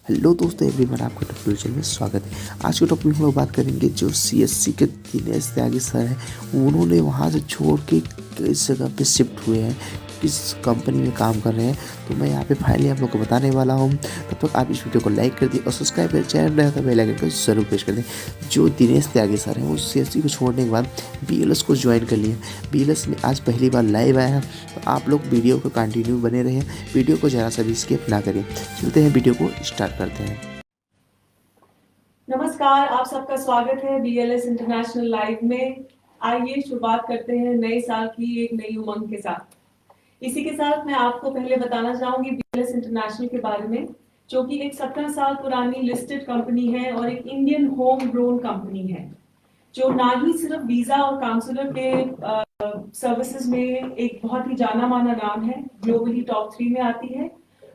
Hello दोस्तों, everyone, आपका topic channel में स्वागत है। आज के टॉपिक में हम लोग बात करेंगे जो सीएससी के दिनेश त्यागी सर हैं। उन्होंने वहाँ से छोड़ के किस जगह पे शिफ्ट हुए हैं, किस कंपनी में काम कर रहे हैं, तो मैं यहाँ पे फाइनली आप लोग को बताने वाला हूँ। तब तक आप इस वीडियो को लाइक कर दिए और सब्सक्राइब कर चैनल रहे तो बेल आइकन को जरूर प्रेस कर दें। जो दिनेश त्यागी सर हैं वो सीएससी को छोड़ने के बाद बीएलएस को ज्वाइन कर लिए। बीएलएस में आज पहली बार लाइव आया है, तो आप लोग वीडियो को कंटिन्यू बने रहें, वीडियो को ज़रा सा भी स्किप ना करें। चलते हैं, वीडियो को स्टार्ट करते हैं। नमस्कार, आप सबका स्वागत है बीएलएस इंटरनेशनल लाइव में। आइए शुरुआत करते हैं नए साल की एक नई उमंग के साथ। इसी के साथ मैं आपको पहले बताना चाहूंगी बीएलएस इंटरनेशनल के बारे में, जो कि एक 17 साल पुरानी लिस्टेड कंपनी है और एक इंडियन होम ग्रोन कंपनी है, जो ना ही सिर्फ वीजा और काउंसलर के सर्विसेज में एक बहुत ही जाना माना नाम है, ग्लोबली टॉप 3 में आती है,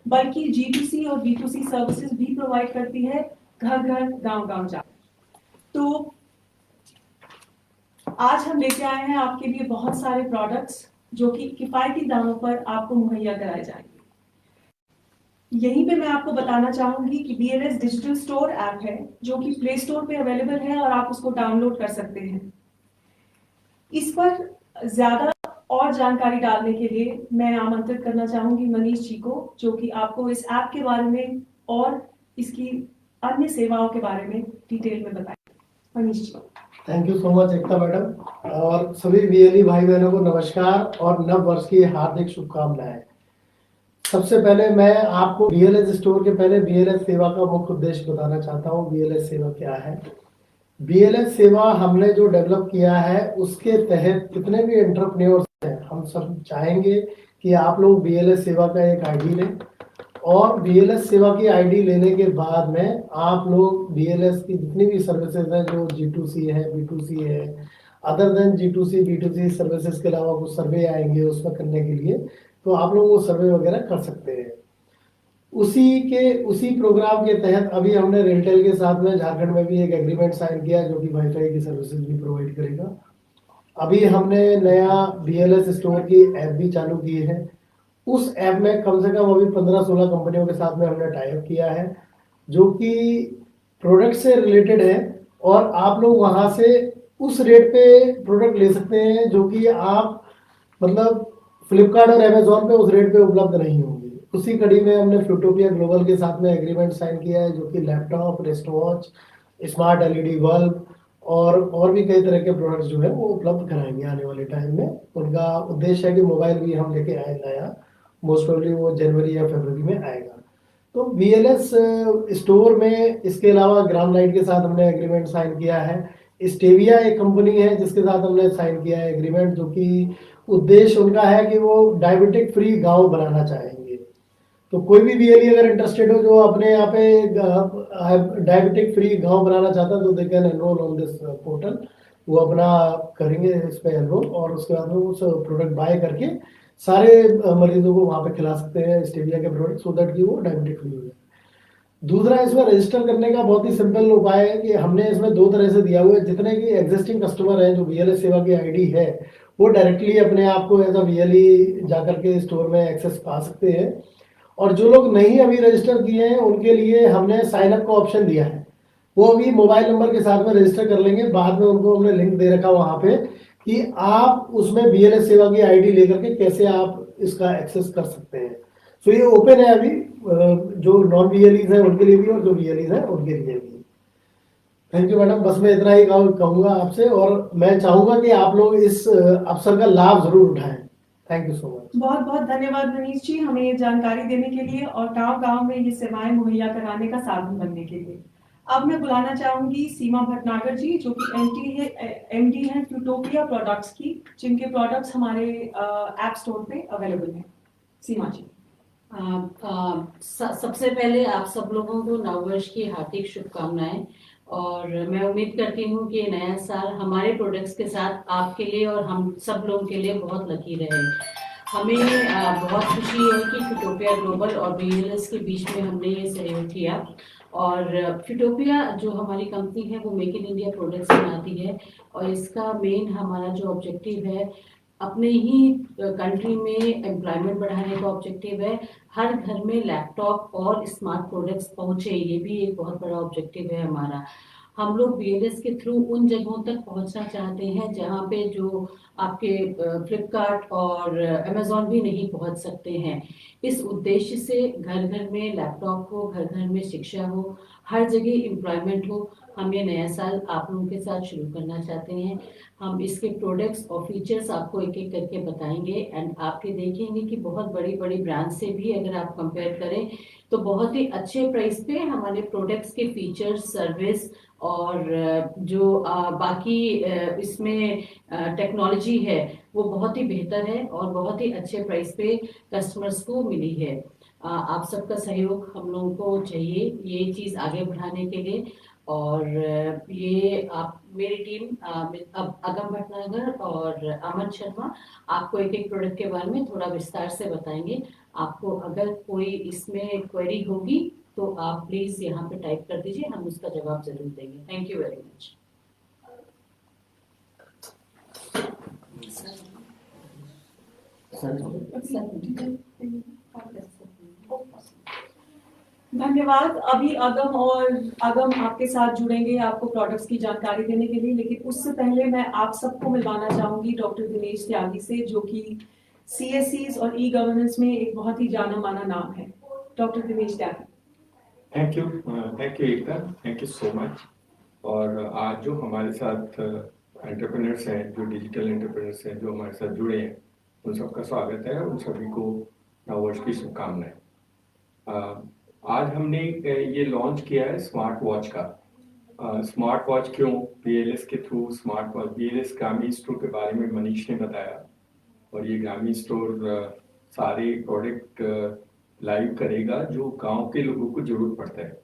बल्कि G2C और B2C सर्विसेज भी प्रोवाइड करती है, घर घर गांव गांव जा। तो आज हम लेके आए हैं आपके लिए बहुत सारे प्रोडक्ट्स जो कि किफायती दामों पर आपको मुहैया कराए जाएंगे। यहीं पे मैं आपको बताना चाहूंगी कि बीएलएस डिजिटल स्टोर ऐप है, जो कि प्ले स्टोर पे अवेलेबल है और आप उसको डाउनलोड कर सकते हैं। इस पर ज्यादा और जानकारी डालने के लिए मैं आमंत्रित करना चाहूंगी मनीष जी को, जो कि आपको इस ऐप के बारे में और इसकी अन्य सेवाओं के बारे में डिटेल में बताएं। Manish ji. Thank you so much Ekta madam, और सभी बीएलई भाई बहनों को नमस्कार और नव वर्ष की हार्दिक शुभकामनाएं। सबसे पहले मैं आपको बीएलएस स्टोर के पहले बीएलएस सेवा का मुख्य उद्देश्य बताना चाहता हूँ। बीएलएस सेवा क्या है? बीएलएस सेवा हमने जो डेवलप किया है उसके तहत कितने भी एंटरप्रेन्योर्स हैं, हम सब चाहेंगे कि आप लोग बीएलएस सेवा का एक आईडी लें, और बीएलएस सेवा की आईडी लेने के बाद में आप लोग बीएलएस की जितनी भी सर्विसेज हैं, जो G2C है, B2C है, other than G2C B2C services के अलावा कुछ सर्वे आएंगे उसमें करने के लिए, तो आप लोग वो सर्वे वगैरह कर सकते हैं। उसी प्रोग्राम के तहत अभी हमने रेलटेल के साथ में झारखंड में भी एक एग्रीमेंट साइन किया, जो कि वाईफाई की सर्विसेज भी प्रोवाइड करेगा। अभी हमने नया बीएलएस स्टोर की ऐप भी चालू की है। उस ऐप में कम से कम अभी 15-16 कंपनियों के साथ में हमने टाई अप किया है, जो कि प्रोडक्ट से रिलेटेड है, और आप लोग वहां से उस रेट पे प्रोडक्ट ले सकते हैं जो कि आप मतलब फ्लिपकार्ट और अमेजोन पे उस रेट पे उपलब्ध नहीं होंगे। उसी कड़ी में हमने फ्यूटोपिया ग्लोबल के साथ में एग्रीमेंट साइन किया है, जो कि laptop, wrist watch, smart LED bulb और भी कई तरह के प्रोडक्ट्स जो है वो उपलब्ध कराएंगे आने वाले टाइम में। उनका उद्देश्य है कि मोबाइल भी हम लेके आए नया, मोस्ट प्रोबेबली वो जनवरी या फरवरी में आएगा। तो बीएलएस स्टोर में इसके अलावा ग्राम लाइट के साथ हमने एग्रीमेंट साइन किया है। स्टेविया एक कंपनी है जिसके साथ हमने साइन किया है एग्रीमेंट, जो कि उद्देश्य उनका है कि वो डायबिटिक फ्री गांव बनाना चाहेंगे। तो कोई भी बीएलई अगर इंटरेस्टेड हो जो अपने यहाँ पे डायबिटिक फ्री गांव बनाना चाहता है, तो they can enrol on this portal. वो अपना करेंगे इस पे एनरोल, और उसके बाद में उस प्रोडक्ट बाय करके सारे मरीजों को वहां पे खिला सकते हैं स्टेविया के प्रोडक्ट, सो दैट कि वो डायबिटिक फ्री हो जाए। दूसरा, इसमें रजिस्टर करने का बहुत ही सिंपल उपाय है कि हमने इसमें 2 तरह से दिया हुआ है। जितने की एग्जिस्टिंग कस्टमर हैं, जो बीएलएस सेवा की आईडी है, वो डायरेक्टली अपने आप को एज अ बीएलई जाकर के स्टोर में एक्सेस पा सकते हैं, और जो लोग नहीं अभी रजिस्टर किए हैं उनके लिए हमने साइन अप का ऑप्शन दिया है। वो अभी मोबाइल नंबर के साथ में रजिस्टर कर लेंगे, बाद में उनको हमने लिंक दे रखा वहां पे कि आप उसमें बीएलएस सेवा की आईडी लेकर के कैसे आप इसका एक्सेस कर सकते हैं। सो ये ओपन है अभी, जो नॉन बीएलईज है उनके लिए भी और जो बीएलईज है उनके लिए भी। थैंक यू मैडम, बस मैं इतना ही कहूंगा आपसे, और मैं चाहूंगा कि आप लोग इस अवसर का लाभ जरूर उठाएं। Thank you so much. बहुत बहुत धन्यवाद मनीष जी, हमें ये जानकारी देने के लिए और गांव गांव में ये सेवाएं मुहैया कराने का साधन बनने के लिए। अब मैं बुलाना चाहूंगी सीमा भटनागर जी, जो कि एमडी है फ्यूटोपिया प्रोडक्ट्स की, जिनके प्रोडक्ट्स हमारे ऐप स्टोर पे अवेलेबल हैं। सीमा जी। सबसे पहले आप सब लोगों को नववर्ष की हार्दिक शुभकामनाएं, और मैं उम्मीद करती हूँ कि नया साल हमारे प्रोडक्ट्स के साथ आपके लिए और हम सब लोगों के लिए बहुत लकी रहे। हमें बहुत खुशी है कि फ्यूटोपिया ग्लोबल और बीएलएस के बीच में हमने ये सहयोग किया, और फ्यूटोपिया जो हमारी कंपनी है वो मेक इन इंडिया प्रोडक्ट्स बनाती है, और इसका मेन हमारा जो ऑब्जेक्टिव है, अपने ही कंट्री में एम्प्लॉयमेंट बढ़ाने का ऑब्जेक्टिव है। हर घर में लैपटॉप और स्मार्ट प्रोडक्ट्स पहुंचे, ये भी एक बहुत बड़ा ऑब्जेक्टिव है हमारा। हम लोग बीएलएस के थ्रू उन जगहों तक पहुंचना चाहते हैं जहां पे जो आपके फ्लिपकार्ट और अमेजोन भी नहीं पहुंच सकते हैं। इस उद्देश्य से घर घर में लैपटॉप हो, घर घर में शिक्षा हो, हर जगह एम्प्लॉयमेंट हो, हम ये नया साल आप लोगों के साथ शुरू करना चाहते हैं। हम इसके प्रोडक्ट्स और फीचर्स आपको एक एक करके बताएंगे एंड आपके देखेंगे कि बहुत बड़ी बड़ी ब्रांड से भी अगर आप कंपेयर करें तो बहुत ही अच्छे प्राइस पे हमारे प्रोडक्ट्स के फीचर्स, सर्विस और जो बाकी इसमें टेक्नोलॉजी है वो बहुत ही बेहतर है और बहुत ही अच्छे प्राइस पे कस्टमर्स को मिली है। आप सबका सहयोग हम लोगों को चाहिए ये चीज़ आगे बढ़ाने के लिए। और ये आप मेरी टीम अब अगम भटनागर और अमन शर्मा आपको एक एक प्रोडक्ट के बारे में थोड़ा विस्तार से बताएंगे। आपको अगर कोई इसमें क्वेरी होगी तो आप प्लीज यहाँ पे टाइप कर दीजिए, हम उसका जवाब जरूर देंगे। Thank you very much. धन्यवाद। अभी अगम आपके साथ जुड़ेंगे आपको प्रोडक्ट्स की जानकारी देने के लिए, लेकिन उससे पहले मैं आप सबको मिलवाना चाहूंगी डॉक्टर दिनेश त्यागी से, जो कि CSCs और ई-गवर्नेंस में एक बहुत ही जाना माना नाम है। Doctor Dinesh Tyagi. Thank you Ekta, thank you so much. और आज जो हमारे साथ एंटरप्रेन्योर्स हैं, जो डिजिटल एंटरप्रेन्योर्स हैं, जो हमारे साथ जुड़े हैं, उन सबका स्वागत है। उन सभी को नववर्ष की शुभकामनाएं। आज हमने ये लॉन्च किया है स्मार्ट वॉच का। स्मार्ट वॉच क्यों? बीएलएस के थ्रू स्मार्ट वॉच, बीएलएस ग्रामीण स्टोर के बारे में मनीष ने बताया और ये ग्रामीण स्टोर सारे प्रोडक्ट लाइव करेगा जो गांव के लोगों को जरूरत पड़ता है,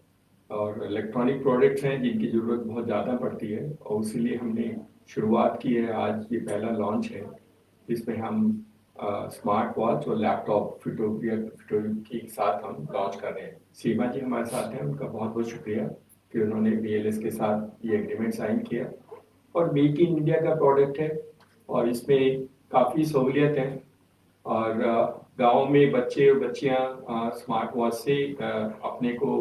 और इलेक्ट्रॉनिक प्रोडक्ट्स हैं जिनकी ज़रूरत बहुत ज़्यादा पड़ती है, और इसीलिए हमने शुरुआत की है। आज ये पहला लॉन्च है जिसमें हम स्मार्ट वॉच और लैपटॉप फिटो के साथ हम लॉन्च कर रहे हैं। सीमा जी हमारे साथ हैं, उनका बहुत बहुत शुक्रिया कि उन्होंने बीएलएस के साथ ये एग्रीमेंट साइन किया। और मेक इन इंडिया का प्रोडक्ट है और इसमें काफ़ी सहूलियत है, और गांव में बच्चे और बच्चियां स्मार्ट वॉच से अपने को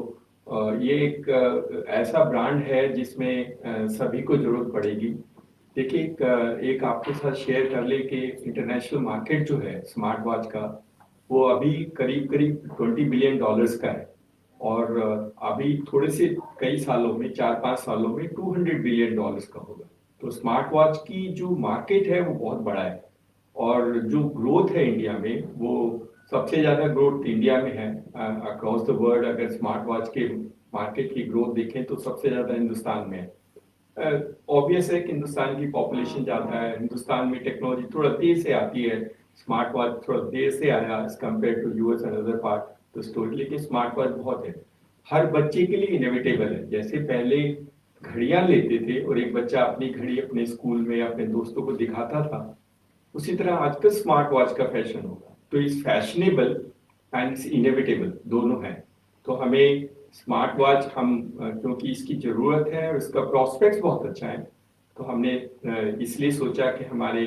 ये एक ऐसा ब्रांड है जिसमें सभी को जरूरत पड़ेगी। देखिए, एक आपके साथ शेयर कर ले कि इंटरनेशनल मार्केट जो है स्मार्ट वॉच का, वो अभी करीब करीब $20 बिलियन का है, और अभी थोड़े से कई सालों में, 4-5 सालों में $200 बिलियन का होगा। तो स्मार्ट वॉच की जो मार्केट है वो बहुत बड़ा है, और जो ग्रोथ है इंडिया में, वो सबसे ज़्यादा ग्रोथ इंडिया में है अक्रॉस द वर्ल्ड। अगर स्मार्ट वॉच के मार्केट की ग्रोथ देखें तो सबसे ज़्यादा हिंदुस्तान में है। ऑब्वियस है कि हिंदुस्तान की पॉपुलेशन ज़्यादा है, हिंदुस्तान में टेक्नोलॉजी थोड़ा देर से आती है, स्मार्ट वॉच थोड़ा देर से आया as compare to US and other part तो स्टोरी, लेकिन स्मार्ट वॉच बहुत है, हर बच्चे के लिए इनएविटेबल है। जैसे पहले घड़ियां लेते थे और एक बच्चा अपनी घड़ी अपने स्कूल में अपने दोस्तों को दिखाता था, उसी तरह आजकल स्मार्ट वॉच का फैशन होगा। तो इस फैशनेबल एंड इनएविटेबल दोनों हैं। तो हमें स्मार्ट वॉच क्योंकि इसकी ज़रूरत है और इसका प्रॉस्पेक्ट्स बहुत अच्छा है, तो हमने इसलिए सोचा कि हमारे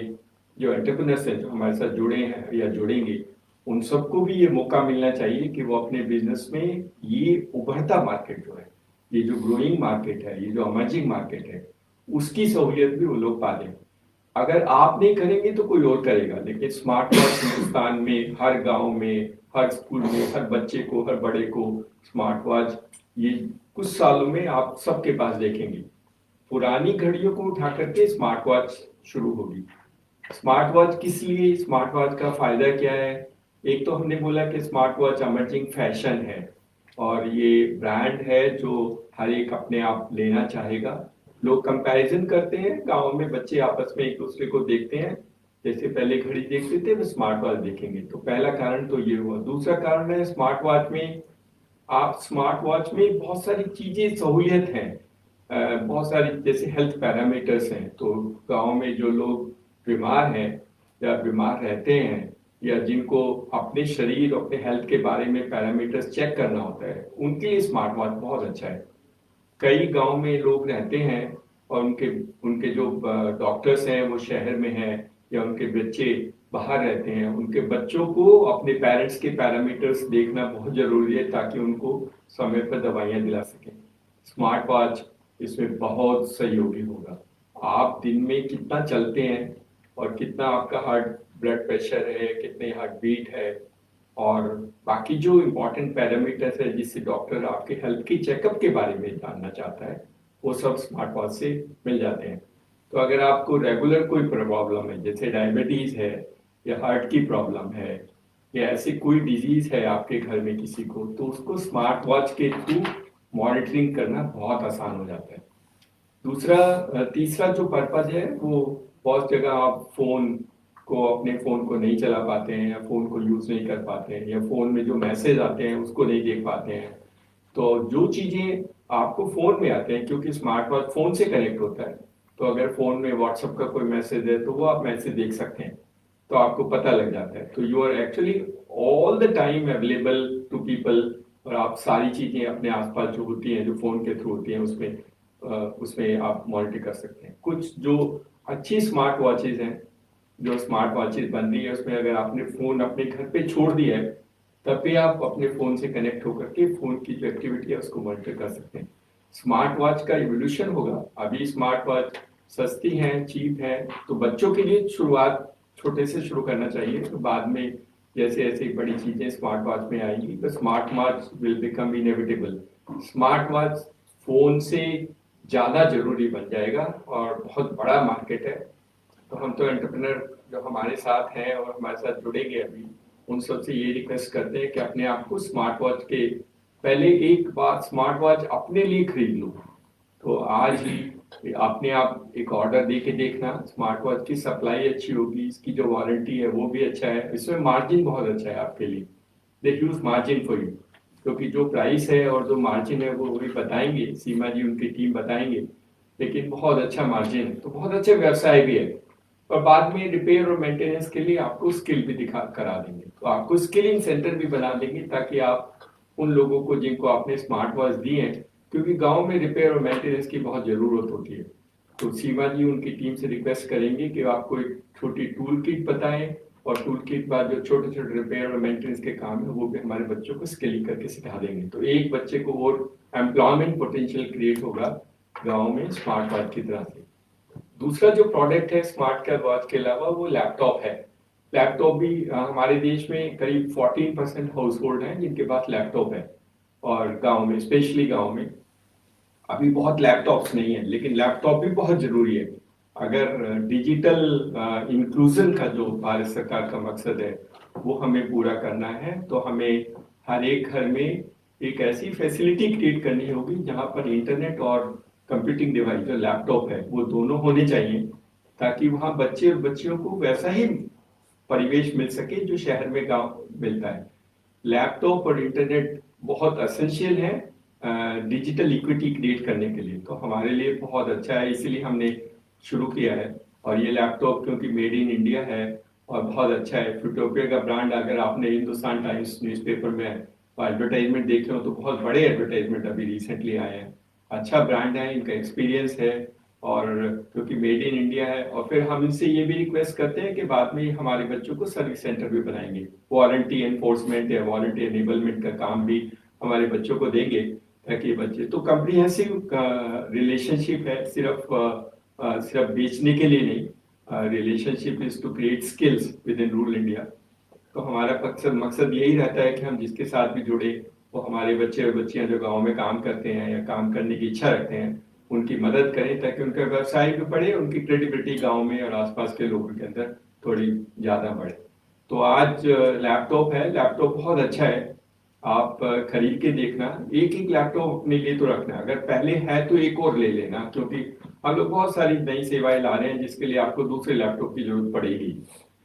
जो एंटरप्रेन्योर्स हैं जो हमारे साथ जुड़े हैं या जुड़ेंगे, उन सबको भी ये मौका मिलना चाहिए कि वो अपने बिजनेस में ये उभरता मार्केट जो है, ये जो ग्रोइंग मार्केट है, ये जो अमर्जिंग मार्केट है, उसकी सहूलियत भी वो लोग पा लें। अगर आप नहीं करेंगे तो कोई और करेगा, लेकिन स्मार्ट वॉच हिंदुस्तान में हर गांव में, हर स्कूल में, हर बच्चे को, हर बड़े को स्मार्ट वॉच ये कुछ सालों में आप सबके पास देखेंगे। पुरानी घड़ियों को उठा करके स्मार्ट वॉच शुरू होगी। स्मार्ट वॉच किस लिए, स्मार्ट वॉच का फायदा क्या है? एक तो हमने बोला कि स्मार्ट वॉच अमर्जिंग फैशन है और ये ब्रांड है जो हर एक अपने आप लेना चाहेगा। लोग कंपैरिजन करते हैं, गांव में बच्चे आपस में एक दूसरे को देखते हैं, जैसे पहले घड़ी देखते थे वो स्मार्ट वॉच देखेंगे। तो पहला कारण तो ये हुआ। दूसरा कारण है स्मार्ट वॉच में, आप स्मार्ट वॉच में बहुत सारी चीजें सहूलियत हैं, बहुत सारी जैसे हेल्थ पैरामीटर्स हैं। तो गांव में जो लोग बीमार हैं या बीमार रहते हैं या जिनको अपने शरीर, अपने हेल्थ के बारे में पैरामीटर्स चेक करना होता है, उनके लिए स्मार्ट वॉच बहुत अच्छा है। कई गांव में लोग रहते हैं और उनके जो डॉक्टर्स हैं वो शहर में हैं, या उनके बच्चे बाहर रहते हैं उनके बच्चों को अपने पेरेंट्स के पैरामीटर्स देखना बहुत जरूरी है ताकि उनको समय पर दवाइयाँ दिला सकें। स्मार्ट वॉच इसमें बहुत सहयोगी होगा। आप दिन में कितना चलते हैं और कितना आपका हार्ट ब्लड प्रेशर है, कितने हार्ट बीट है और बाकी जो इम्पोर्टेंट पैरामीटर्स है जिससे डॉक्टर आपके हेल्थ की चेकअप के बारे में जानना चाहता है, वो सब स्मार्ट वॉच से मिल जाते हैं। तो अगर आपको रेगुलर कोई प्रॉब्लम है जैसे डायबिटीज है या हार्ट की प्रॉब्लम है या ऐसी कोई डिजीज है आपके घर में किसी को, तो उसको स्मार्ट वॉच के थ्रू मॉनिटरिंग करना बहुत आसान हो जाता है। तीसरा जो पर्पज है वो बहुत जगह आप अपने फोन को नहीं चला पाते हैं या फोन को यूज नहीं कर पाते हैं या फोन में जो मैसेज आते हैं उसको नहीं देख पाते हैं। तो जो चीजें आपको फोन में आते हैं, क्योंकि स्मार्ट वॉच फोन से कनेक्ट होता है, तो अगर फोन में व्हाट्सएप का कोई मैसेज है तो वो आप मैसेज देख सकते हैं, तो आपको पता लग जाता है। तो you are actually all the time available to people और आप सारी चीजें अपने आसपास जो होती हैं जो फोन के थ्रू होती हैं उसमें आप मॉनिटर कर सकते हैं। कुछ जो अच्छी स्मार्ट वॉचेज हैं, जो स्मार्ट वॉचेज बन रही है, उसमें अगर आपने फोन अपने घर पे छोड़ दिया है तब भी आप अपने फोन से कनेक्ट होकर के फोन की जो एक्टिविटी है उसको मॉनिटर कर सकते हैं। स्मार्ट वॉच का इवोल्यूशन होगा। अभी स्मार्ट वॉच सस्ती हैं, चीप हैं, तो बच्चों के लिए शुरुआत छोटे से शुरू करना चाहिए। तो बाद में जैसे ऐसे बड़ी चीजें स्मार्ट वॉच में आएंगी तो smart watch will become inevitable. Smart watch phone से ज्यादा जरूरी बन जाएगा और बहुत बड़ा मार्केट है। तो हम तो एंटरप्रेन्योर जो हमारे साथ हैं और हमारे साथ जुड़ेंगे अभी, उन सबसे ये रिक्वेस्ट करते हैं कि अपने आप को स्मार्ट वॉच के पहले एक बार स्मार्ट वॉच अपने लिए खरीद लो। तो आज ही अपने आप एक ऑर्डर दे के देखना, स्मार्ट वॉच की सप्लाई अच्छी होगी, इसकी जो वारंटी है वो भी अच्छा है, इसमें मार्जिन बहुत अच्छा है आपके लिए। दे ह्यूज मार्जिन फॉर यू, क्योंकि जो प्राइस है और जो मार्जिन है वो भी बताएंगे, सीमा जी उनकी टीम बताएंगे, लेकिन बहुत अच्छा मार्जिन है, तो बहुत अच्छा व्यवसाय भी है। और बाद में रिपेयर और मेंटेनेंस के लिए आपको स्किल भी करा देंगे, तो आपको स्किलिंग सेंटर भी बना देंगे ताकि आप उन लोगों को जिनको आपने स्मार्ट वॉच दी है, क्योंकि गांव में रिपेयर और मेंटेनेंस की बहुत जरूरत होती है, तो सीमा जी उनकी टीम से रिक्वेस्ट करेंगे कि आपको एक छोटी टूल किट बताएं और टूल किट बाद जो छोटे छोटे रिपेयर और मेंटेनेंस के काम है वो भी हमारे बच्चों को स्किलिंग करके सिखा देंगे। तो एक बच्चे को और एम्प्लॉयमेंट पोटेंशियल क्रिएट होगा गाँव में स्मार्ट वॉच की तरह से। दूसरा जो प्रोडक्ट है स्मार्ट वॉच के अलावा वो लैपटॉप है। लैपटॉप भी हमारे देश में करीब 14% हाउस होल्ड हैं जिनके पास लैपटॉप है, और गांव में स्पेशली गांव में अभी बहुत लैपटॉप्स नहीं है, लेकिन लैपटॉप भी बहुत जरूरी है। अगर डिजिटल इंक्लूजन का जो भारत सरकार का मकसद है वो हमें पूरा करना है, तो हमें हर एक घर में एक ऐसी फैसिलिटी क्रिएट करनी होगी जहां पर इंटरनेट और कंप्यूटिंग डिवाइस जो लैपटॉप है वो दोनों होने चाहिए, ताकि वहां बच्चे और बच्चियों को वैसा ही परिवेश मिल सके जो शहर में गांव मिलता है। लैपटॉप और इंटरनेट बहुत एसेंशियल है डिजिटल इक्विटी क्रिएट करने के लिए, तो हमारे लिए बहुत अच्छा है, इसलिए हमने शुरू किया है। और ये लैपटॉप क्योंकि मेड इन इंडिया है और बहुत अच्छा है। फ्यूटोपिया का ब्रांड अगर आपने हिंदुस्तान टाइम्स न्यूज़पेपर में एडवर्टाइजमेंट देखे हो तो बहुत बड़े एडवर्टाइजमेंट अभी रिसेंटली आए हैं। अच्छा ब्रांड है, इनका एक्सपीरियंस है और क्योंकि मेड इन इंडिया है। और फिर हम इनसे ये भी रिक्वेस्ट करते हैं कि बाद में हमारे बच्चों को सर्विस सेंटर भी बनाएंगे, वारंटी एनफोर्समेंट या वारंटी एनेबलमेंट का काम भी हमारे बच्चों को देंगे, ताकि बच्चे तो कम्प्रीहेंसिव रिलेशनशिप है, सिर्फ बेचने के लिए नहीं, relationship is to create skills within rural India. तो हमारा मकसद यही रहता है कि हम जिसके साथ भी जुड़े वो हमारे बच्चे और बच्चियां जो गांव में काम करते हैं या काम करने की इच्छा रखते हैं उनकी मदद करें, ताकि उनका व्यवसाय भी बढ़े, उनकी क्रेडिबिलिटी गांव में और आसपास के लोगों के अंदर थोड़ी ज्यादा बढ़े। तो आज लैपटॉप है, लैपटॉप बहुत अच्छा है, आप खरीद के देखना, एक लैपटॉप अपने लिए तो रखना, अगर पहले है तो एक और ले लेना, क्योंकि हम लोग बहुत सारी नई सेवाएं ला रहे हैं जिसके लिए आपको दूसरे लैपटॉप की जरूरत पड़ेगी।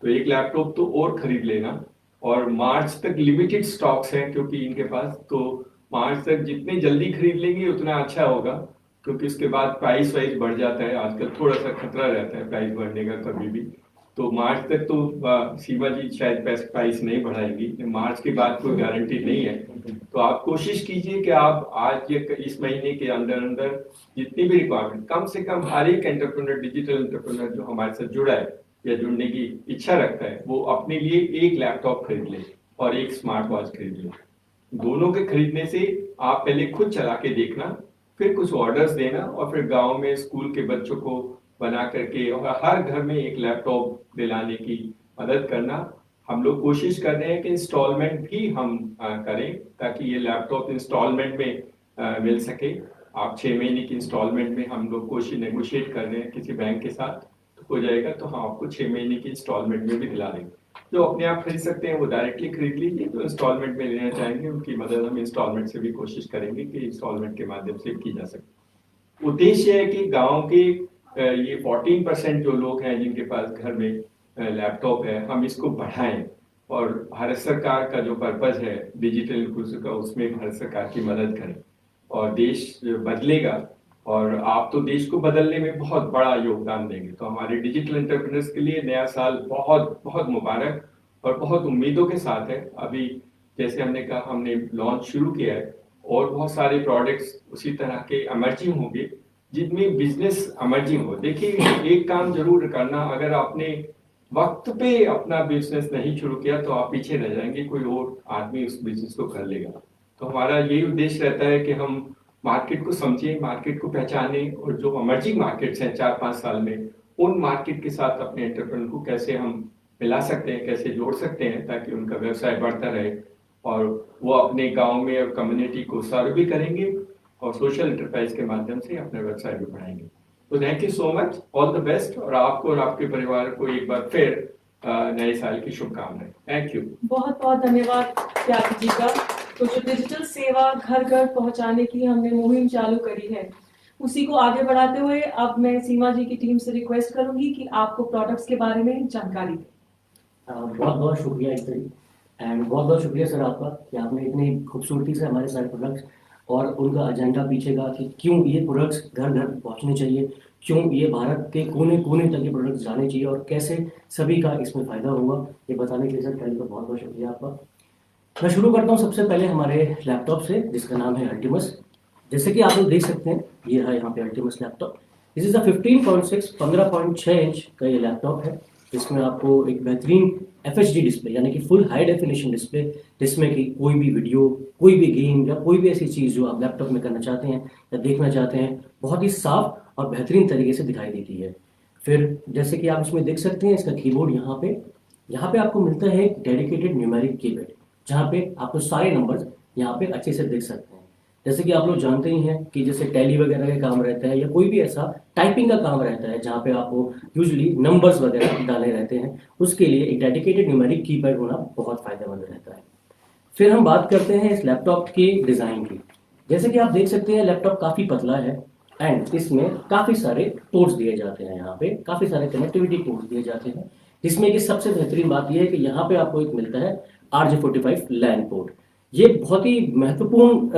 तो एक लैपटॉप तो और खरीद लेना, और मार्च तक लिमिटेड स्टॉक्स हैं क्योंकि इनके पास, तो मार्च तक जितने जल्दी खरीद लेंगे उतना अच्छा होगा, क्योंकि उसके बाद प्राइस वाइज बढ़ जाता है, आजकल थोड़ा सा खतरा रहता है प्राइस बढ़ने का कभी भी। तो मार्च तक तो सीमा जी शायद प्राइस नहीं बढ़ाएंगी, मार्च के बाद कोई गारंटी नहीं है। तो आप कोशिश कीजिए कि आप आज इस महीने के अंदर अंदर जितनी भी रिक्वायरमेंट, कम से कम हर एक एंटरप्रेन्योर, डिजिटल एंटरप्रेन्योर जो हमारे साथ जुड़ा है या जुड़ने की इच्छा रखता है वो अपने लिए एक लैपटॉप खरीद ले और एक स्मार्ट वॉच खरीद ले। दोनों के खरीदने से आप पहले खुद चला के देखना, फिर कुछ ऑर्डर्स देना और फिर गांव में स्कूल के बच्चों को बना करके और हर घर में एक लैपटॉप दिलाने की मदद करना। हम लोग कोशिश कर रहे हैं कि इंस्टॉलमेंट भी हम करें ताकि ये लैपटॉप इंस्टॉलमेंट में मिल सके। आप 6 महीने की इंस्टॉलमेंट में हम लोग कोशिश नेगोशिएट कर रहे हैं किसी बैंक के साथ, तो हो जाएगा तो हम आपको 6 महीने की इंस्टॉलमेंट में भी दिला देंगे। जो अपने आप खरीद सकते हैं वो डायरेक्टली खरीद लीजिए, जो इंस्टॉलमेंट में लेना चाहेंगे उनकी मदद हम इंस्टॉलमेंट से भी कोशिश करेंगे कि इंस्टॉलमेंट के माध्यम से की जा सके। उद्देश्य है कि गांव के ये 14% जो लोग हैं जिनके पास घर में लैपटॉप है, हम इसको बढ़ाएं और भारत सरकार का जो पर्पज है डिजिटल इंक्लूसिव का, उसमें भारत सरकार की मदद करें और देश बदलेगा और आप तो देश को बदलने में बहुत बड़ा योगदान देंगे। तो हमारे डिजिटल एंटरप्रेन्योर्स के लिए नया साल बहुत बहुत मुबारक और बहुत उम्मीदों के साथ है। अभी जैसे हमने कहा हमने लॉन्च शुरू किया है और बहुत सारे प्रोडक्ट्स उसी तरह के एमर्जिंग होंगे जिनमें बिजनेस एमर्जिंग हो। देखिए एक काम जरूर करना, अगर आपने वक्त पे अपना बिजनेस नहीं शुरू किया तो आप पीछे रह जाएंगे, कोई और आदमी उस बिजनेस को कर लेगा। तो हमारा यही उद्देश्य रहता है कि हम मार्केट को समझें, मार्केट को पहचाने और जो इमर्जिंग मार्केट्स हैं 4-5 साल में, उन मार्केट के साथ अपने एंटरप्रेन्योर को कैसे हम मिला सकते हैं, कैसे जोड़ सकते हैं ताकि उनका व्यवसाय बढ़ता रहे और वो अपने गांव में और कम्युनिटी को सर्व भी करेंगे और सोशल एंटरप्राइज के माध्यम से अपना व्यवसाय भी बढ़ाएंगे। तो thank you so much, all the best और आपको और आपके परिवार को एक बार फिर नए साल की शुभकामनाएं। Thank you. बहुत बहुत धन्यवाद त्यागी जी का। तो जो डिजिटल सेवा घर घर पहुंचाने की हमने मुहिम चालू करी है, उसी को आगे बढ़ाते हुए अब मैं सीमा जी की टीम से रिक्वेस्ट करूंगी कि आपको प्रोडक्ट्स के बारे में जानकारी दें। बहुत बहुत शुक्रिया इतनी एंड बहुत बहुत शुक्रिया सर आपका कि आपने इतनी खूबसूरती से हमारे सारे प्रोडक्ट्स और उनका एजेंडा पीछे का कि क्यों ये प्रोडक्ट्स घर घर पहुंचने चाहिए, क्यों ये भारत के कोने कोने तक ये प्रोडक्ट्स जाने चाहिए और कैसे सभी का इसमें फ़ायदा होगा, ये बताने के लिए सर पहले तो बहुत बहुत शुक्रिया आपका। मैं शुरू करता हूँ सबसे पहले हमारे लैपटॉप से जिसका नाम है अल्टीमस। जैसे कि आप लोग देख सकते हैं ये है यहाँ पे Ultimus laptop. This is a 15.6 inch का ये लैपटॉप है जिसमें आपको एक बेहतरीन FHD डिस्प्ले यानी कि फुल हाई डेफिनेशन डिस्प्ले, जिसमें कि कोई भी वीडियो, कोई भी गेम या कोई भी ऐसी चीज़ जो आप लैपटॉप में करना चाहते हैं या देखना चाहते हैं बहुत ही साफ और बेहतरीन तरीके से दिखाई देती है। फिर जैसे कि आप इसमें देख सकते हैं इसका कीबोर्ड यहाँ पे आपको मिलता है एक डेडिकेटेड न्यूमेरिक कीपैड जहाँ पे आपको सारे नंबर्स यहाँ पे अच्छे से दिख सकते हैं। जैसे कि आप लोग जानते ही हैं कि जैसे टैली वगैरह का काम रहता है या कोई भी ऐसा टाइपिंग का काम रहता है जहाँ पे आपको यूजुअली नंबर्स वगैरह डालने रहते हैं, उसके लिए एक डेडिकेटेड न्यूमेरिक कीपैड होना बहुत फायदेमंद रहता है। फिर हम बात करते हैं इस लैपटॉप के डिज़ाइन की। जैसे कि आप देख सकते हैं लैपटॉप काफ़ी पतला है एंड इसमें काफ़ी सारे पोर्ट्स दिए जाते हैं, यहाँ पे काफ़ी सारे कनेक्टिविटी पोर्ट्स दिए जाते हैं, जिसमें कि सबसे बेहतरीन बात यह है कि यहाँ पे आपको एक मिलता है RJ45 लैन पोर्ट। ये बहुत ही महत्वपूर्ण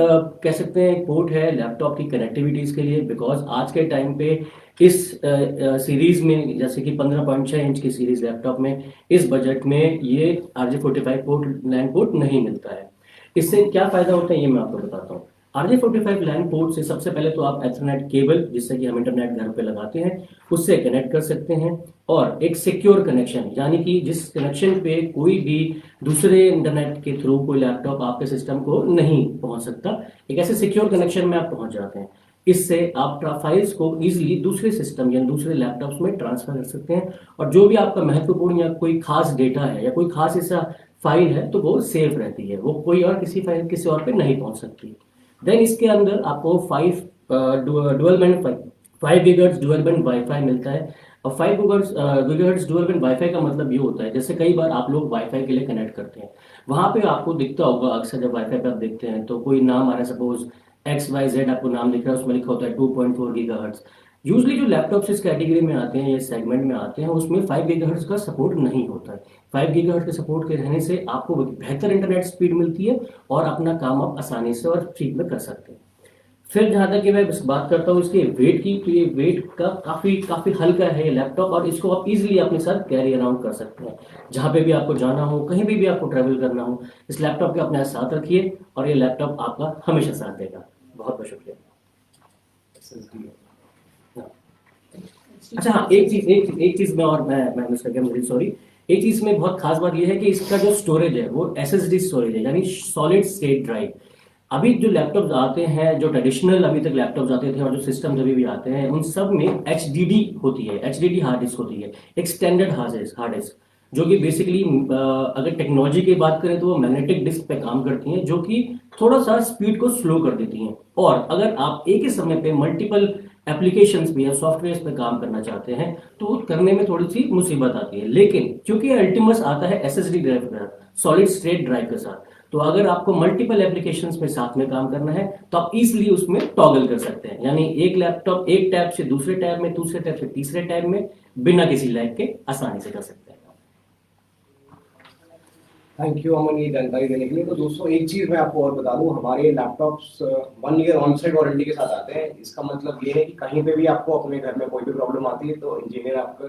कह सकते हैं एक पोर्ट है लैपटॉप की कनेक्टिविटीज़ के लिए, बिकॉज आज के टाइम पे इस सीरीज़ में जैसे कि 15.6 इंच की सीरीज़ लैपटॉप में इस बजट में ये RJ45 पोर्ट लैन पोर्ट नहीं मिलता है। इससे क्या फ़ायदा होता है ये मैं आपको बताता हूँ। RJ45 लैन पोर्ट से सबसे पहले तो आप एथरनेट केबल जिससे कि हम इंटरनेट घर पे लगाते हैं उससे कनेक्ट कर सकते हैं और एक सिक्योर कनेक्शन यानी कि जिस कनेक्शन पे कोई भी दूसरे इंटरनेट के थ्रू कोई लैपटॉप आपके सिस्टम को नहीं पहुंच सकता, एक ऐसे सिक्योर कनेक्शन में आप पहुंच जाते हैं। इससे आप फाइल्स को इजीली दूसरे सिस्टम या दूसरे लैपटॉप्स में ट्रांसफर कर सकते हैं और जो भी आपका महत्वपूर्ण या कोई खास डेटा है या कोई खास ऐसा फाइल है तो वो सेफ रहती है, वो कोई और किसी फाइल किसी और पे नहीं पहुंच सकती। देन इसके अंदर आपको 5 गीगाहर्ट्ज़ डुअल बैंड वाईफाई मिलता है और 5 गीगाहर्ट्ज़ डुअल बैंड वाईफाई का मतलब ये होता है जैसे कई बार आप लोग वाईफाई के लिए कनेक्ट करते हैं, वहाँ पे आपको दिखता होगा अक्सर जब वाईफाई पे आप देखते हैं तो कोई नाम आ रहा है, सपोज XYZ आपको नाम दिख रहा है, उसमें लिखा होता है 2.4 गीगाहर्ट्ज़। यूजली जो लैपटॉप्स इस कैटेगरी में आते हैं या सेगमेंट में आते हैं उसमें 5 गीगाहर्ट्ज़ का सपोर्ट नहीं होता है। 5 गीगाहर्ट्ज़ के सपोर्ट के रहने से आपको बेहतर इंटरनेट स्पीड मिलती है और अपना काम आप आसानी से और ठीक में कर सकते हैं। फिर जहाँ तक कि मैं बात करता हूँ इसके वेट की, तो ये वेट का काफ़ी हल्का है ये लैपटॉप और इसको आप इजीली अपने साथ कैरी अराउंड कर सकते हैं। जहाँ पे भी आपको जाना हो, कहीं भी आपको ट्रैवल करना हो, इस लैपटॉप को अपने साथ रखिए और ये लैपटॉप आपका हमेशा साथ देगा। बहुत बहुत शुक्रिया। अच्छा हाँ, एक चीज में और मैं मिस कर गया, मुझे सॉरी। एक चीज में बहुत खास बात यह है कि इसका जो स्टोरेज है वो SSD स्टोरेज है, यानी सॉलिड स्टेट ड्राइव। अभी जो लैपटॉप्स आते हैं, जो ट्रेडिशनल अभी तक लैपटॉप्स आते थे और जो सिस्टम्स अभी भी आते हैं, उन सब में HDD होती है, HDD हार्ड डिस्क होती है, एक्सटेंडेड हार्ड डिस्क, जो कि बेसिकली अगर टेक्नोलॉजी की बात करें तो वो मैग्नेटिक डिस्क पे काम करती हैं, जो कि थोड़ा सा स्पीड को स्लो कर देती हैं। और अगर आप एक ही समय पे मल्टीपल एप्लीकेशंस पे या सॉफ्टवेयर पे काम करना चाहते हैं तो वो करने में थोड़ी सी मुसीबत आती है। लेकिन क्योंकि अल्टीमस आता है SSD ड्राइव के साथ, सॉलिड स्टेट ड्राइव के साथ, तो अगर आपको मल्टीपल एप्लीकेशंस में साथ में काम करना है तो आप इजीली उसमें टॉगल कर सकते हैं, यानी एक लैपटॉप एक टैब से दूसरे टैब में, दूसरे टैब से तीसरे टैब में बिना किसी लैग के आसानी से कर सकते हैं। थैंक यू अमन ये जानकारी देने के लिए। तो दोस्तों एक चीज़ मैं आपको और बता दूं, हमारे laptops 1 year on site warranty के साथ आते हैं। इसका मतलब ये है कि कहीं पे भी आपको अपने घर में कोई भी प्रॉब्लम आती है तो इंजीनियर आपको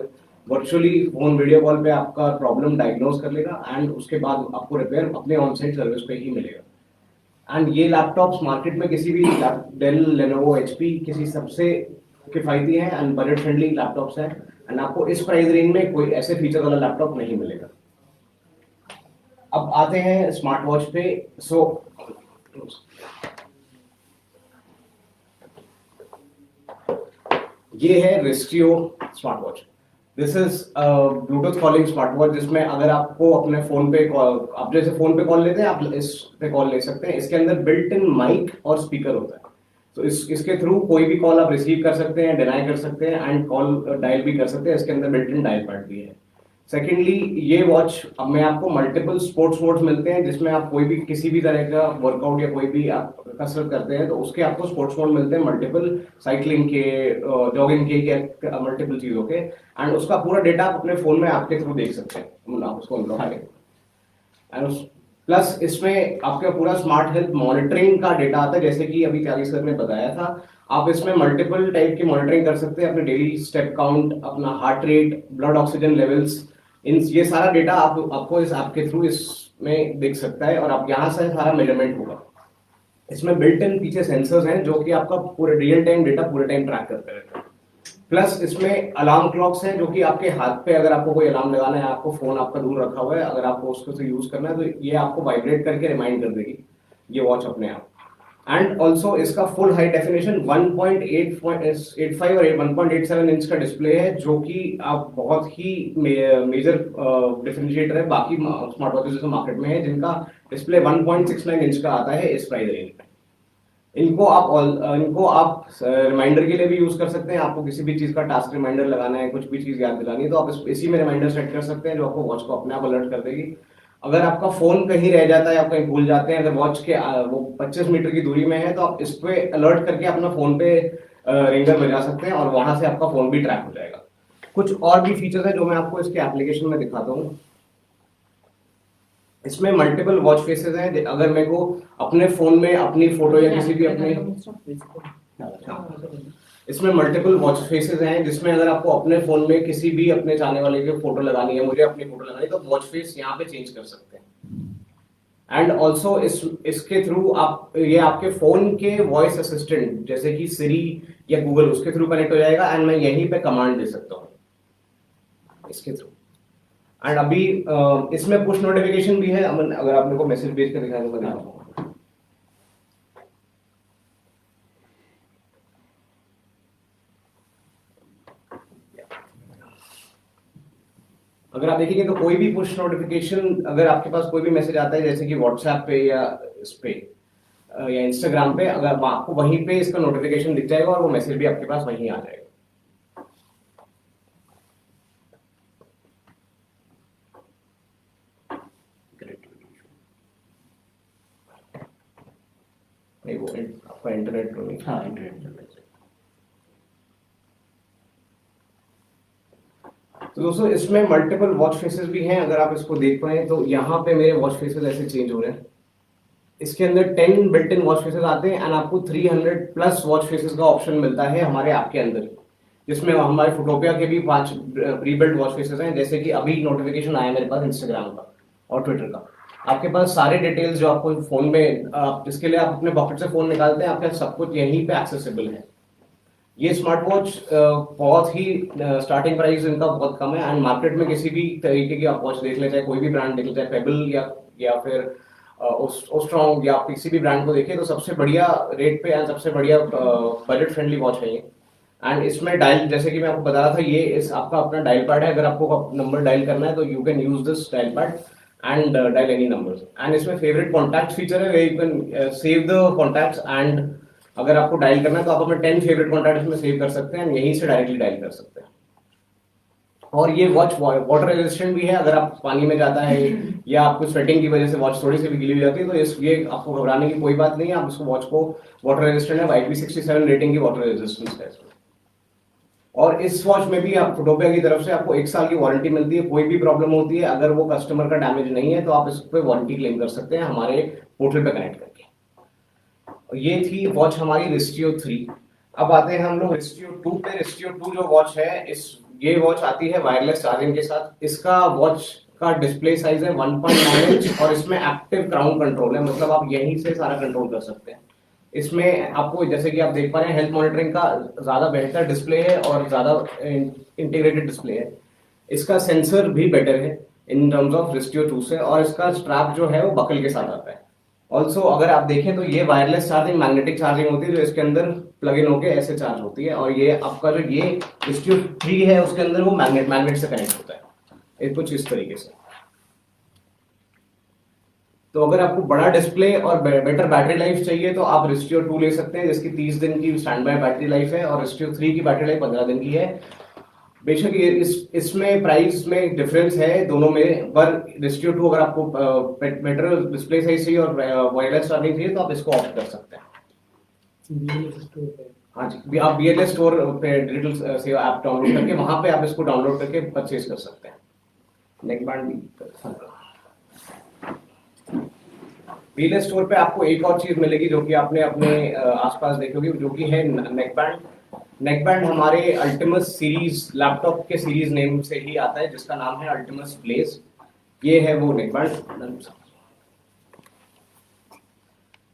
वर्चुअली फोन वीडियो कॉल पे आपका प्रॉब्लम डायग्नोज कर लेगा एंड उसके बाद आपको रिपेयर अपने ऑन साइट सर्विस पे ही मिलेगा। एंड ये लैपटॉप्स मार्केट में किसी भी डेल, लेनोवो, HP किसी सबसे किफायती है एंड बजट फ्रेंडली लैपटॉप्स हैं एंड आपको इस प्राइस रेंज में कोई ऐसे फीचर वाला लैपटॉप नहीं मिलेगा। अब आते हैं स्मार्ट वॉच पे। ये है रिस्टियो smart watch. This is Bluetooth calling smart watch, जिसमें अगर आपको अपने फोन पे कॉल, आप जैसे फोन पे कॉल लेते हैं आप इस पे कॉल ले सकते हैं। इसके अंदर बिल्ट इन माइक और स्पीकर होता है, तो इसके थ्रू कोई भी कॉल आप रिसीव कर सकते हैं, डिनाई कर सकते हैं एंड कॉल डायल भी कर सकते हैं। इसके अंदर बिल्ट इन डायल पैड भी है। सेकेंडली ये वॉच अब में आपको मल्टीपल स्पोर्ट्स मोड्स मिलते हैं, जिसमें आप कोई भी किसी भी तरह का वर्कआउट या कोई भी आप कसरत करते हैं तो उसके आपको स्पोर्ट्स मोड मिलते हैं, मल्टीपल साइकिलिंग के, जॉगिंग के या मल्टीपल चीजों के, एंड उसका पूरा डेटा आप अपने फोन में आपके थ्रू देख सकते हैं, आप उसको अनलॉक करें। एंड प्लस इसमें आपका पूरा स्मार्ट हेल्थ मॉनिटरिंग का डेटा आता है, जैसे कि अभी त्यागी सर ने बताया था। आप इसमें मल्टीपल टाइप की मॉनिटरिंग कर सकते हैं, अपने डेली स्टेप काउंट, अपना heart rate, blood oxygen levels, ये सारा डेटा आपको इस ऐप के थ्रू इसमें दिख सकता है और आप यहाँ से सारा मेजरमेंट होगा। इसमें बिल्ट इन पीछे सेंसर्स हैं जो कि आपका पूरे रियल टाइम डेटा पूरे टाइम ट्रैक करते रहते हैं। प्लस इसमें अलार्म क्लॉक्स हैं जो कि आपके हाथ पे अगर आपको कोई अलार्म लगाना है, आपको फोन आपका दूर रखा हुआ है, अगर आपको उसको से यूज करना है तो ये आपको वाइब्रेट करके रिमाइंड कर देगी ये वॉच अपने आप। एंड ऑल्सो इसका फुल हाई डेफिनेशन 1.85 और 1.87 इंच का डिस्प्ले है, जो कि आप बहुत ही मेजर डिफरेंशिएटर है बाकी स्मार्ट वॉचेस जो मार्केट में है, जिनका डिस्प्ले 1.69 इंच का आता है इस प्राइस रेंज में। इनको आप रिमाइंडर के लिए भी यूज कर सकते हैं। आपको किसी भी चीज का टास्क रिमाइंडर लगाना है, कुछ भी चीज याद दिलानी है तो आप इसी में रिमाइंडर सेट कर सकते हैं, जो आपको वॉच को अपने आप अलर्ट कर देगी। अगर आपका फोन कहीं रह जाता है, आप कहीं भूल जाते हैं, अगर वॉच के वो 25 मीटर की दूरी में है तो आप इस पे अलर्ट करके अपना फोन पे रिंगर बजा सकते हैं और वहां से आपका फोन भी ट्रैक हो जाएगा। कुछ और भी फीचर्स है जो मैं आपको इसके एप्लीकेशन में दिखाता हूँ। इसमें मल्टीपल वॉच फेसेस हैं। अगर मेरे को अपने फोन में अपनी फोटो या किसी भी अपने इसमें मल्टीपल वॉच फेसेस हैं, जिसमें अगर आपको अपने फोन में किसी भी अपने चाहने वाले की फोटो लगानी है, मुझे अपनी फोटो लगानी है, तो वॉच फेस यहाँ पे चेंज कर सकते हैं। एंड ऑल्सो इसके थ्रू आप ये आपके फोन के वॉइस असिस्टेंट जैसे कि सिरी या गूगल, उसके थ्रू कनेक्ट हो जाएगा एंड मैं यहीं पे कमांड दे सकता हूँ इसके थ्रू। एंड अभी इसमें पुश नोटिफिकेशन भी है। अगर आप मेरे को मैसेज भेज कर दिखाएंगे तो मैं दिखाऊंगा। अगर आप देखेंगे तो कोई भी पुश नोटिफिकेशन, अगर आपके पास कोई भी मैसेज आता है जैसे कि व्हाट्सएप पे या इस पे या इंस्टाग्राम पे, अगर आपको वहीं पे इसका नोटिफिकेशन दिख जाएगा और वो मैसेज भी आपके पास वहीं आ जाएगा। नहीं वो आपका इंटरनेट तो नहीं। हाँ, इंटरनेट। तो दोस्तों इसमें मल्टीपल वॉच फेसेस भी हैं। अगर आप इसको देख पाए तो यहाँ पे मेरे वॉच फेसेस ऐसे चेंज हो रहे हैं। इसके अंदर 10 बिल्ट इन वॉच फेसेस आते हैं एंड आपको 300 प्लस वॉच फेसेस का ऑप्शन मिलता है हमारे ऐप के अंदर, जिसमें हमारे फोटोपिया के भी 5 प्री बिल्ट वॉच फेसेस हैं। जैसे कि अभी नोटिफिकेशन आया मेरे पास इंस्टाग्राम का और ट्विटर का, आपके पास सारे डिटेल्स जो आपको फोन में जिसके लिए आप अपने पॉकेट से फोन निकालते हैं, आपके सब कुछ यहीं पे एक्सेसिबल है। ये स्मार्ट वॉच बहुत ही स्टार्टिंग प्राइस इनका बहुत कम है, एंड मार्केट में किसी भी तरीके की आप वॉच देख ले, चाहे कोई भी ब्रांड देख ले, चाहे पेबल या फिर ओस्ट्रॉन्ग या किसी भी ब्रांड को देखें, तो सबसे बढ़िया रेट पे एंड सबसे बढ़िया बजट फ्रेंडली वॉच है ये। एंड इसमें डायल, जैसे कि मैं आपको बता रहा था, ये इस आपका अपना डायल पैड है। अगर आपको नंबर डायल करना है तो you can use this dial pad and dial any numbers. And इसमें फेवरेट कॉन्टैक्ट फीचर है, you can save the contacts, and अगर आपको डायल करना है तो आप अपने 10 फेवरेट कॉन्टैक्ट्स में सेव कर सकते हैं, यहीं से डायरेक्टली डायल कर सकते हैं। और ये वॉच वाटर रेजिस्टेंट भी है। अगर आप पानी में जाता है या आपको स्वेटिंग की वजह से वॉच थोड़ी सी भी गीली हो जाती है, तो ये आपको घबराने की कोई बात नहीं है। आप इसको वॉच को वाटर रेजिस्टेंट है, IP67 रेटिंग की वाटर रेजिस्टेंस है इसमें। और इस वॉच में भी आप फोटोपिया की तरफ से आपको 1 साल की वारंटी मिलती है। कोई भी प्रॉब्लम होती है, अगर वो कस्टमर का डैमेज नहीं है, तो आप इस पे वारंटी क्लेम कर सकते हैं हमारे पोर्टल पे कनेक्ट करके। ये थी वॉच हमारी रिस्टियो 3। अब आते हैं हम लोग रिस्टियो 2 पे। रिस्टियो 2 जो वॉच है, ये वॉच आती है वायरलेस चार्जिंग के साथ। इसका वॉच का डिस्प्ले साइज है 1.9 इंच और इसमें एक्टिव क्राउन कंट्रोल है, मतलब आप यहीं से सारा कंट्रोल कर सकते हैं। इसमें आपको, जैसे कि आप देख पा रहे हैं, हेल्थ मॉनिटरिंग का ज्यादा बेहतर डिस्प्ले है और ज्यादा इंटीग्रेटेड डिस्प्ले है। इसका सेंसर भी बेटर है इन टर्म्स ऑफ रिस्टियो 2 से, और इसका स्ट्रैप जो है वो बकल के साथ आता है। ऑल्सो अगर आप देखें तो ये वायरलेस चार्जिंग मैग्नेटिक चार्जिंग होती है, जो इसके अंदर प्लग इन होके ऐसे चार्ज होती है। और ये आपका जो ये रिस्टियो 3 है, उसके अंदर वो मैग्नेट से कनेक्ट होता है, कुछ इस तरीके से। तो अगर आपको बड़ा डिस्प्ले और बेटर बैटरी लाइफ चाहिए तो आप रिस्टियो 2 ले सकते हैं, जिसकी 30 दिन की स्टैंड बाय बैटरी लाइफ है, और रिस्टियो 3 की बैटरी लाइफ 15 दिन की है। बेशक ये इसमें प्राइस में डिफरेंस है दोनों में, पर रिस्टियो 2 अगर आपको बेटर डिस्प्ले साइज चाहिए और वायरलेस चार्जिंग चाहिए तो आप इसको ऑप्ट कर सकते हैं। हाँ जी, आप BLS स्टोर पे डिजिटल सेवा ऐप डाउनलोड करके वहां पे आप इसको डाउनलोड करके परचेज कर सकते हैं। नेक बैंड भी BLS स्टोर पे आपको एक और चीज मिलेगी जो कि आपने अपने आसपास देखी होगी, जो कि है नेक बैंड। नेक बैंड हमारे अल्टिमस सीरीज लैपटॉप के सीरीज नेम से ही आता है, जिसका नाम है अल्टिमस ब्लेज। ये है वो नेक बैंड।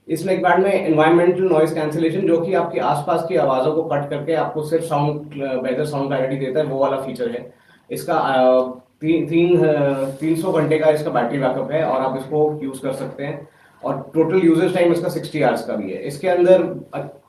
इस नेक बैंड में एनवायरमेंटल नॉइज कैंसिलेशन, जो कि आपकी आसपास की आवाजों को कट करके आपको सिर्फ बेहतर साउंड क्लैरिटी देता है, वो वाला फीचर है इसका। 300 घंटे का इसका बैटरी बैकअप है और आप इसको यूज कर सकते हैं, और टोटल यूजेज टाइम इसका 60 आवर्स का भी है। इसके अंदर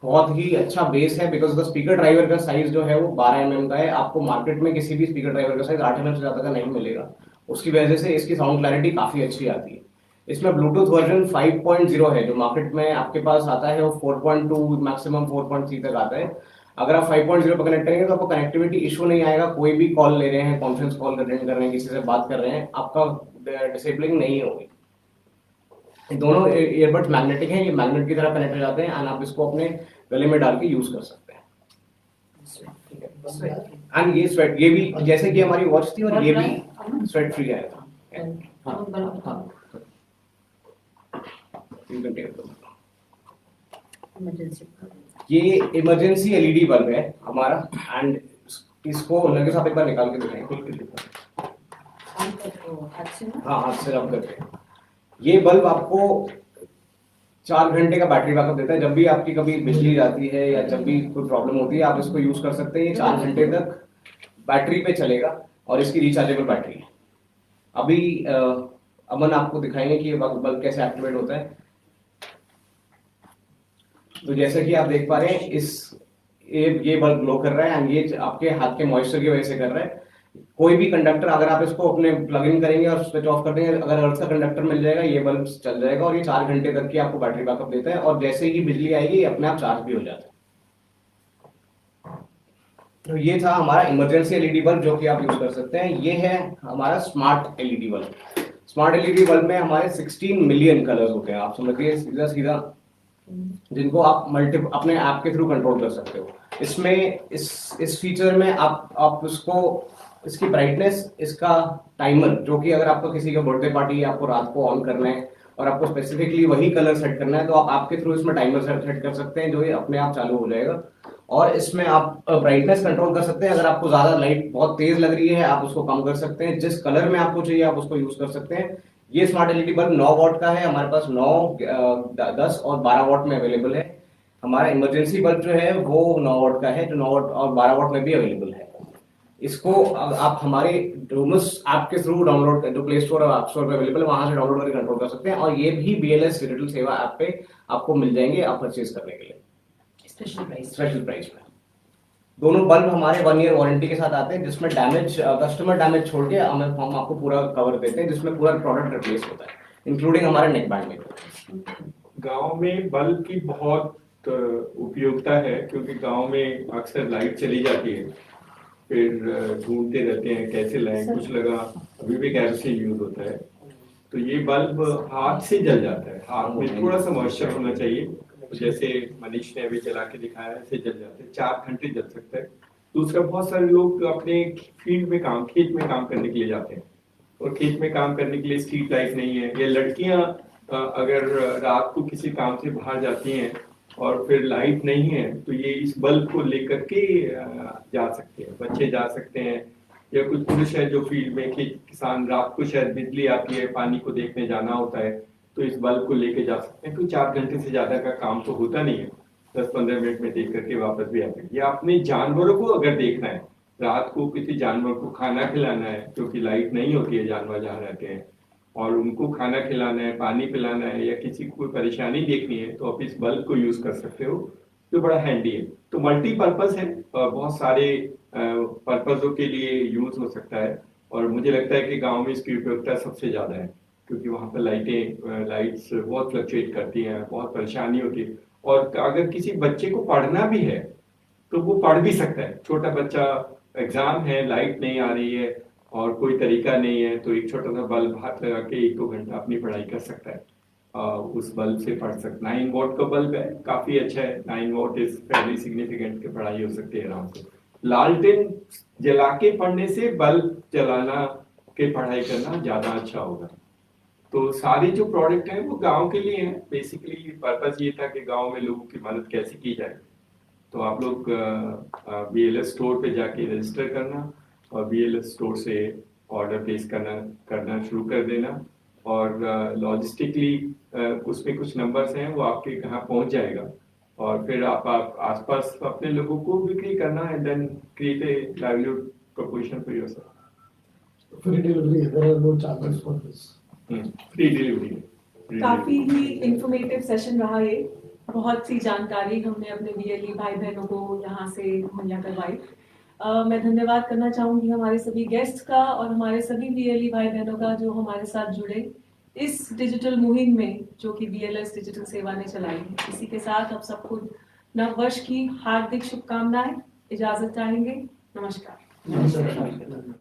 बहुत ही अच्छा बेस है, बिकॉज द स्पीकर ड्राइवर का साइज जो है वो 12 mm का है। आपको मार्केट में किसी भी स्पीकर ड्राइवर का साइज 8 mm से ज्यादा का नहीं मिलेगा, उसकी वजह से इसकी साउंड क्लैरिटी काफी अच्छी आती है। इसमें ब्लूटूथ वर्जन 5.0 है, जो मार्केट में आपके पास आता है वो 4.2 मैक्सिमम 4.3 तक आता है। अगर आप 5.0 पर कनेक्ट करेंगे तो आपको कनेक्टिविटी इशू नहीं आएगा। कोई भी कॉल ले रहे हैं, कॉन्फ्रेंस कॉल अटेंड कर रहे हैं, किसी से बात कर रहे हैं, आपका डिसेबलिंग नहीं होगी। दोनों ईयरबड्स मैग्नेटिक हैं, ये मैग्नेट की तरह कनेक्ट हो जाते हैं, एंड आप इसको अपने गले में डाल के यूज कर सकते हैं। एंड ये स्वेट, ये भी जैसे कि हमारी वॉच थी, और ये भी स्वेट फ्री है। ये इमरजेंसी LED बल्ब है हमारा, एंड इसको लगे साथ एक बार निकाल के दिखाएंगे। हाँ, हाथ से रब करके। ये बल्ब आपको 4 घंटे का बैटरी बैकअप देता है। जब भी आपकी कभी बिजली जाती है या जब भी कोई प्रॉब्लम होती है, आप इसको यूज कर सकते हैं। ये 4 घंटे तक बैटरी पे चलेगा और इसकी रिचार्जेबल बैटरी है। अभी अमन आपको दिखाएंगे कि ये बल्ब कैसे एक्टिवेट होता है। तो जैसे कि आप देख पा रहे हैं, ये बल्ब ग्लो कर रहा है, एंड ये आपके हाथ के मॉइस्चर की वजह से कर रहा है। कोई भी कंडक्टर अगर आप इसको अपने प्लग इन करेंगे और स्विच ऑफ कर देंगे, अगर अर्थ का कंडक्टर मिल जाएगा, ये बल्ब चल जाएगा, और ये 4 घंटे तक की आपको बैटरी बैकअप देता है, और जैसे ही बिजली आएगी ये अपने आप चार्ज भी हो जाता है। तो ये था हमारा इमरजेंसी LED बल्ब, जो कि आप यूज कर सकते हैं। ये है हमारा smart LED bulb. Smart LED bulb में हमारे 16 मिलियन कलर्स होते हैं। आप समझिए सीधा सीधा, जिनको आप अपने ऐप के थ्रू कंट्रोल कर सकते हो। इसमें इस फीचर में आप उसको, इसकी ब्राइटनेस, इसका टाइमर, जो कि अगर आपको किसी का बर्थडे पार्टी है, आपको रात को ऑन करना है और आपको स्पेसिफिकली वही कलर सेट करना है, तो आप आपके थ्रू इसमें टाइमर सेट कर सकते हैं, जो ये अपने आप चालू हो जाएगा। और इसमें आप ब्राइटनेस कंट्रोल कर सकते हैं। अगर आपको ज्यादा लाइट बहुत तेज लग रही है, आप उसको कम कर सकते हैं। जिस कलर में आपको चाहिए आप उसको यूज कर सकते हैं। ये स्मार्ट LED बल्ब 9 वॉट का है, हमारे पास 9, 10 और 12 वॉट में अवेलेबल है। हमारा इमरजेंसी बल्ब जो है वो 9 वाट का है, जो 9 वाट और 12 वाट में भी अवेलेबल है। इसको आप हमारे डोमस ऐप के थ्रू डाउनलोड, जो प्ले स्टोर और ऐप स्टोर पे अवेलेबल है, वहां से डाउनलोड करके कंट्रोल कर सकते हैं, और ये भी BLS डिजिटल सेवा ऐप पे आपको मिल जाएंगे आप परचेज करने के लिए स्पेशल प्राइस में। दोनों बल्ब हमारे 1 ईयर वारंटी के साथ आते हैं, जिसमें कस्टमर डैमेज छोड़ के हम आपको पूरा कवर देते हैं, जिसमें पूरा प्रोडक्ट रिप्लेस होता है, इंक्लूडिंग हमारे नेक बैंड में। गांव में बल्ब की बहुत उपयोगिता है, क्योंकि गांव में अक्सर लाइट चली जाती है, फिर ढूंढते रहते हैं कैसे लाएं, कुछ लगा अभी भी केरोसिन यूज होता है, तो ये बल्ब हाथ से जल जाता है, हाथ में थोड़ा सा मॉइस्चर होना चाहिए, जैसे मनीष ने अभी जला के दिखाया ऐसे जल जाते हैं, 4 घंटे जल सकता है। दूसरा, बहुत सारे लोग अपने फील्ड में खेत में काम करने के लिए जाते हैं, और खेत में काम करने के लिए स्ट्रीट लाइट नहीं है, या लड़कियां अगर रात को किसी काम से बाहर जाती हैं और फिर लाइट नहीं है, तो ये इस बल्ब को लेकर के जा सकते हैं, बच्चे जा सकते हैं, या कुछ पुरुष है जो फील्ड में किसान रात को शायद बिजली आती है, पानी को देखने जाना होता है, तो इस बल्ब को लेके जा सकते हैं। तो 4 घंटे से ज्यादा का काम तो होता नहीं है, 10-15 मिनट में देख करके वापस भी आते हैं। या अपने जानवरों को अगर देखना है, रात को किसी जानवर को खाना खिलाना है, क्योंकि लाइट नहीं होती है जानवर जहाँ रहते हैं, और उनको खाना खिलाना है, पानी पिलाना है, या किसी को कोई परेशानी देखनी है, तो आप इस बल्ब को यूज कर सकते हो, जो बड़ा हैंडी है। तो मल्टीपर्पज है, बहुत सारे पर्पजों के लिए यूज हो सकता है, और मुझे लगता है कि गांव में इसकी उपयोगिता सबसे ज्यादा है, क्योंकि वहां पर लाइट्स बहुत फ्लक्चुएट करती हैं, बहुत परेशानी होती है, और अगर किसी बच्चे को पढ़ना भी है तो वो पढ़ भी सकता है। छोटा बच्चा, एग्जाम है, लाइट नहीं आ रही है और कोई तरीका नहीं है, तो एक छोटा सा बल्ब हाथ लगा के 1-2 घंटा अपनी पढ़ाई कर सकता है, उस बल्ब से पढ़ सकता। 9 वॉट का बल्ब है, काफी अच्छा है, 9 वॉट इज फैरली सिग्निफिकेंट, की पढ़ाई हो सकती है आराम से। लालटेन जला के पढ़ने से बल्ब जलाना के पढ़ाई करना ज्यादा अच्छा होगा। तो सारे जो प्रोडक्ट हैं वो गांव के लिए हैं, बेसिकली पर्पस ये था कि गांव में लोगों की मदद कैसे की जाए। तो आप लोग BLS स्टोर पे जाके रजिस्टर करना, और BLS स्टोर से ऑर्डर प्लेस करना शुरू कर देना, और लॉजिस्टिकली उसमें कुछ नंबर्स हैं, वो आपके यहाँ पहुंच जाएगा, और फिर आप आसपास अपने लोगों को बिक्री करना, and then create a livelihood proposition for yourself. Free delivery है, there are no charges for this. Free delivery. काफी ही इंफॉर्मेटिव सेशन रहा ये, बहुत सी जानकारी हमने अपने BLE भाई बहनों को यहाँ से मुहैया करवाई। मैं धन्यवाद करना चाहूंगी हमारे सभी गेस्ट का, और हमारे सभी BLE भाई बहनों का जो हमारे साथ जुड़े इस डिजिटल मुहिम में, जो कि BLS डिजिटल सेवा ने चलाई है। इसी के साथ आप सबको नव वर्ष की हार्दिक शुभकामनाएं, इजाजत चाहेंगे, नमस्कार।